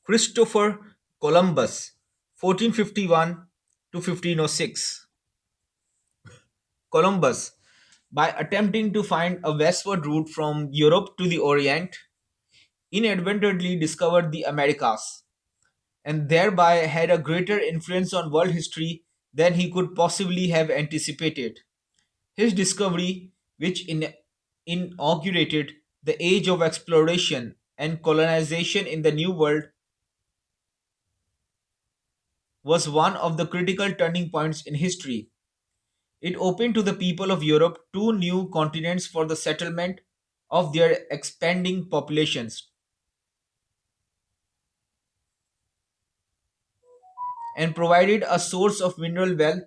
Christopher Columbus, 1451 to 1506. Columbus, by attempting to find a westward route from Europe to the Orient, inadvertently discovered the Americas and thereby had a greater influence on world history than he could possibly have anticipated. His discovery, which inaugurated the age of exploration and colonization in the New World, was one of the critical turning points in history. It opened to the people of Europe two new continents for the settlement of their expanding populations and provided a source of mineral wealth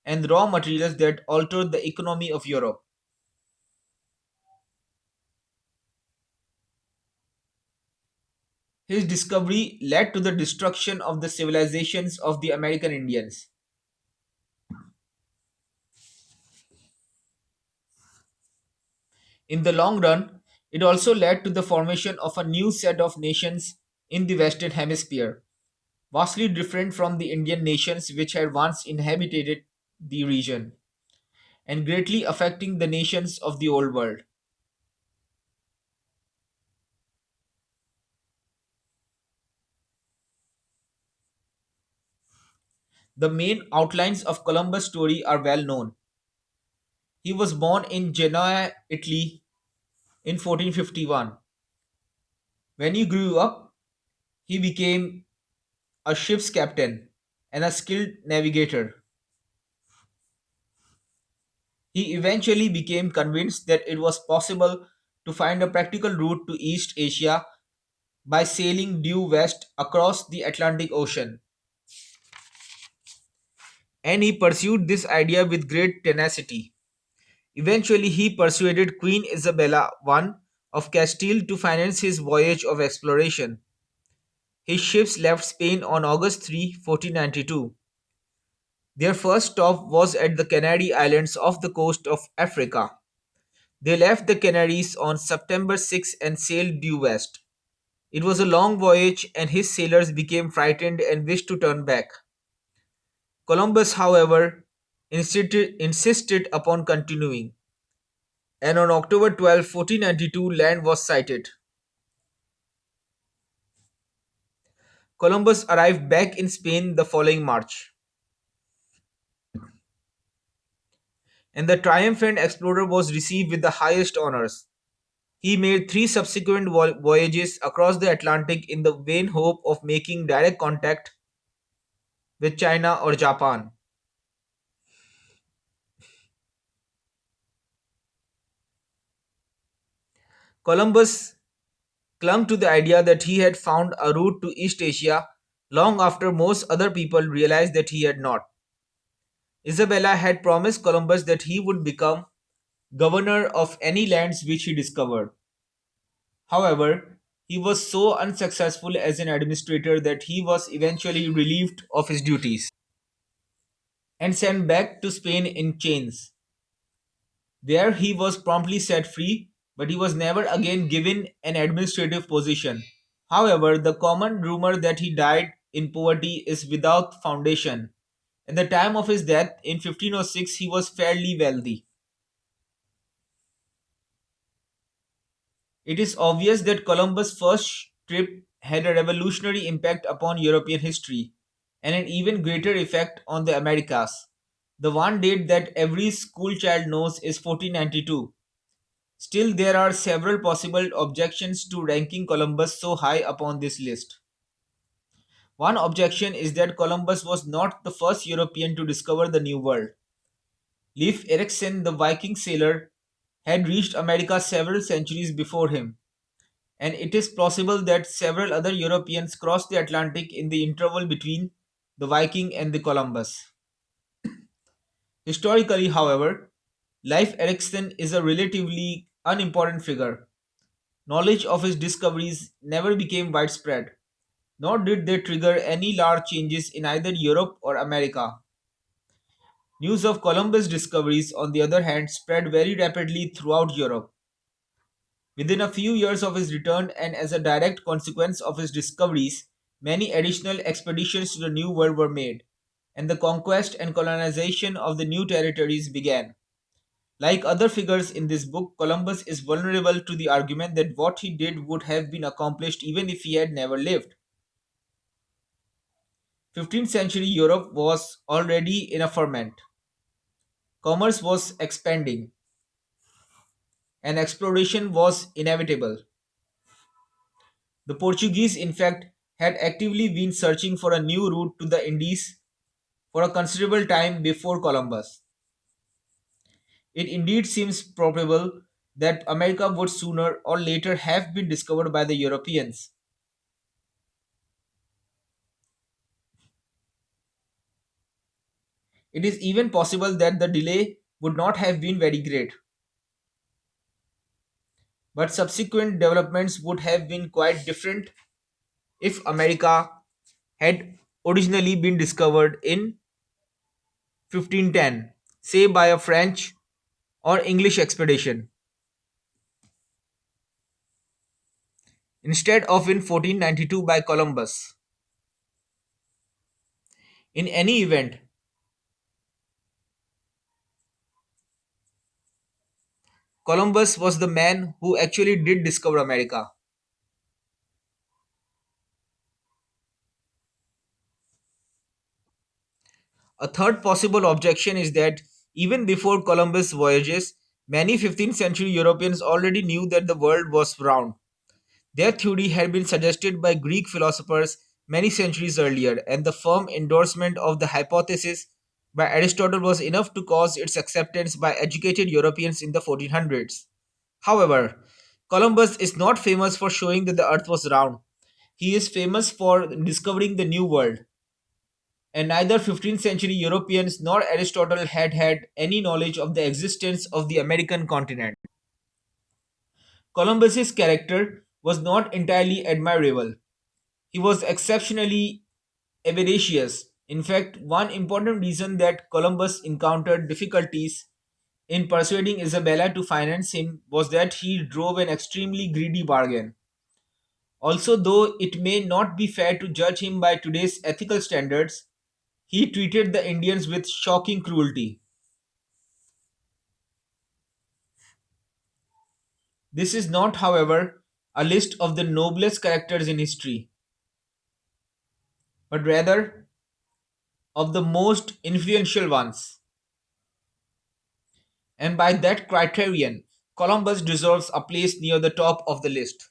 and raw materials that altered the economy of Europe. His discovery led to the destruction of the civilizations of the American Indians. In the long run, it also led to the formation of a new set of nations in the Western Hemisphere, vastly different from the Indian nations which had once inhabited the region, and greatly affecting the nations of the Old World. The main outlines of Columbus' story are well known. He was born in Genoa, Italy in 1451. When he grew up, he became a ship's captain and a skilled navigator. He eventually became convinced that it was possible to find a practical route to East Asia by sailing due west across the Atlantic Ocean, and he pursued this idea with great tenacity. Eventually, he persuaded Queen Isabella I of Castile to finance his voyage of exploration. His ships left Spain on August 3, 1492. Their first stop was at the Canary Islands off the coast of Africa. They left the Canaries on September 6 and sailed due west. It was a long voyage, and his sailors became frightened and wished to turn back. Columbus, however, insisted upon continuing, and on October 12, 1492, land was sighted. Columbus arrived back in Spain the following March, and the triumphant explorer was received with the highest honors. He made three subsequent voyages across the Atlantic in the vain hope of making direct contact with China or Japan. Columbus clung to the idea that he had found a route to East Asia long after most other people realized that he had not. Isabella had promised Columbus that he would become governor of any lands which he discovered. However, he was so unsuccessful as an administrator that he was eventually relieved of his duties and sent back to Spain in chains. There he was promptly set free, but he was never again given an administrative position. However, the common rumor that he died in poverty is without foundation. At the time of his death in 1506, he was fairly wealthy. It is obvious that Columbus' first trip had a revolutionary impact upon European history and an even greater effect on the Americas. The one date that every schoolchild knows is 1492. Still, there are several possible objections to ranking Columbus so high upon this list. One objection is that Columbus was not the first European to discover the New World. Leif Erikson, the Viking sailor, had reached America several centuries before him, and it is plausible that several other Europeans crossed the Atlantic in the interval between the Viking and the Columbus. Historically, however, Leif Erikson is a relatively unimportant figure. Knowledge of his discoveries never became widespread, nor did they trigger any large changes in either Europe or America. News of Columbus' discoveries, on the other hand, spread very rapidly throughout Europe. Within a few years of his return, and as a direct consequence of his discoveries, many additional expeditions to the New World were made, and the conquest and colonization of the new territories began. Like other figures in this book, Columbus is vulnerable to the argument that what he did would have been accomplished even if he had never lived. 15th century Europe was already in a ferment. Commerce was expanding, and exploration was inevitable. The Portuguese, in fact, had actively been searching for a new route to the Indies for a considerable time before Columbus. It indeed seems probable that America would sooner or later have been discovered by the Europeans. It is even possible that the delay would not have been very great, but subsequent developments would have been quite different if America had originally been discovered in 1510, say by a French or English expedition, instead of in 1492 by Columbus. In any event, Columbus was the man who actually did discover America. A third possible objection is that even before Columbus' voyages, many 15th century Europeans already knew that the world was round. Their theory had been suggested by Greek philosophers many centuries earlier, and the firm endorsement of the hypothesis by Aristotle was enough to cause its acceptance by educated Europeans in the 1400s. However, Columbus is not famous for showing that the earth was round. He is famous for discovering the New World, and neither 15th century Europeans nor Aristotle had any knowledge of the existence of the American continent. Columbus's character was not entirely admirable. He was exceptionally avaricious. In fact, one important reason that Columbus encountered difficulties in persuading Isabella to finance him was that he drove an extremely greedy bargain. Also, though it may not be fair to judge him by today's ethical standards, he treated the Indians with shocking cruelty. This is not, however, a list of the noblest characters in history, but rather of the most influential ones. And by that criterion, Columbus deserves a place near the top of the list.